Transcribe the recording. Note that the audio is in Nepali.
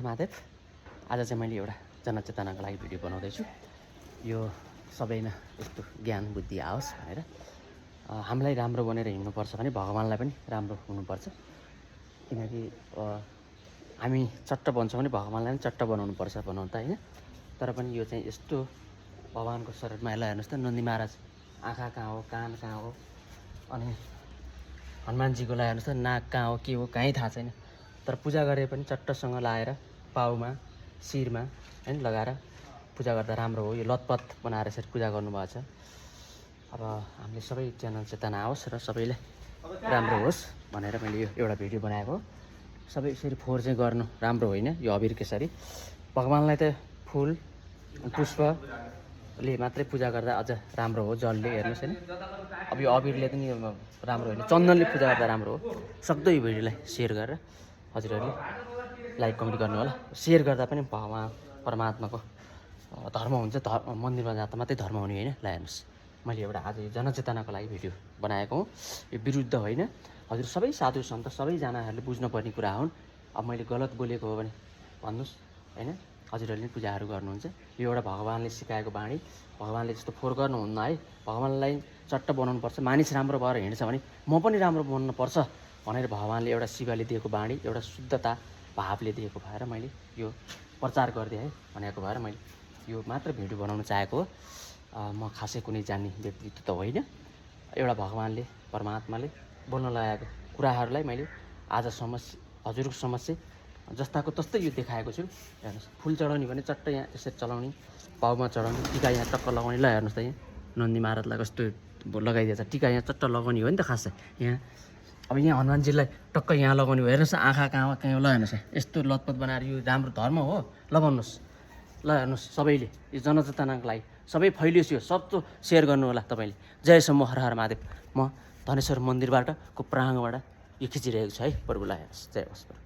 महादेव। आज चाहिँ मैले एउटा जनचेतनाको लागि भिडियो बनाउँदैछु। यो सबैमा यस्तो ज्ञान बुद्धि आओस् भनेर। हामीलाई राम्रो बनेर हिँड्नुपर्छ भने भगवान्लाई पनि राम्रो हुनुपर्छ। किनकि हामी चट्ट बन्छौँ भने भगवान्लाई पनि चट्ट बनाउनुपर्छ भनौँ त हैन। तर पनि यो चाहिँ यस्तो भगवानको शरणमा ल हेर्नुहोस् त, नन्दी महाराज आँखा कहाँ हो, कान कहाँ हो, अनि हनुमानजीको ला हेर्नुहोस् त, नाक कहाँ हो, के हो कहीँ थाहा छैन। तर पूजा गरे पनि चट्टसँग लाएर पाउमा शिरमा हैन लगाएर पूजा गर्दा राम्रो हो। यो लतपत बनाएर यसरी पूजा गर्नुभएको छ। अब हामीले सबै जनचेतना आओस् र सबैले राम्रो होस् भनेर मैले यो एउटा भिडियो बनाएको हो। सबै यसरी फोहोर चाहिँ गर्नु राम्रो होइन। यो अबिर केसरी भगवान्लाई त फुल पुष्पले मात्रै पूजा गर्दा अझ राम्रो हो, जलले हेर्नुहोस् हैन। अब यो अबिरले पनि राम्रो होइन, चन्दनले पूजा गर्दा राम्रो हो। सक्दो यो भिडियोलाई सेयर गरेर हजुरहरूले लाइक कमेन्ट गर्नु होला। सेयर गर्दा पनि भगवान् परमात्माको धर्म हुन्छ। मन्दिरमा जाँदा मात्रै धर्म हुने होइन। ल हेर्नुहोस्, मैले एउटा आज यो जनचेतनाको लागि भिडियो बनाएको हुँ। यो विरुद्ध होइन। हजुर सबै साधु सन्त सबैजनाहरूले बुझ्नुपर्ने कुरा हुन्। अब मैले गलत बोलेको हो भने भन्नुहोस् हैन। हजुरहरूले पनि पूजाहरू गर्नुहुन्छ। यो एउटा भगवान्ले सिकाएको बाणी। भगवान्ले जस्तो फोहोर गर्नुहुन्न है। भगवान्लाई चट्ट बनाउनुपर्छ। मानिस राम्रो भएर हिँड्छ भने म पनि राम्रो बन्नुपर्छ भनेर भगवान्ले एउटा शिवले दिएको बाणी, एउटा शुद्धता भावले दिएको भएर मैले यो प्रचार गरिदिएँ है भनेको भएर मैले यो मात्र भिडियो बनाउन चाहेको हो। म खासै कुनै जान्ने व्यक्तित्व त होइन। एउटा भगवान्ले परमात्माले बोल्न लगाएको कुराहरूलाई मैले आजसम्म हजुरको समस्या जस्ताको तस्तै यो देखाएको छु। हेर्नुहोस्, फुल चढाउने भने चट्ट यहाँ यसरी चलाउने, पाउमा चढाउने, टिका यहाँ टक्क लगाउने। ल हेर्नुहोस् त, यहाँ नन्दी महाराजलाई कस्तो लगाइदिएछ टिका, यहाँ चट्ट लगाउने हो नि त खासै यहाँ। अब यहाँ हनुमानजीलाई टक्क यहाँ लगाउने हो। हेर्नुहोस् आँखा कहाँ हो, कहाँ हो। ल हेर्नुहोस्, यस्तो लतपत बनाएर यो राम्रो धर्म हो। ल भन्नुहोस्, ल हेर्नुहोस् सबैले यो जनचेतनाको लागि सबै फैलियोस्। यो सबको सेयर गर्नु होला तपाईँले। जय सम्म हर हर महादेव। म धनेश्वर मन्दिरबाट को प्राङ्गबाट यो खिचिरहेको छु है प्रभुलाई। जय होस्।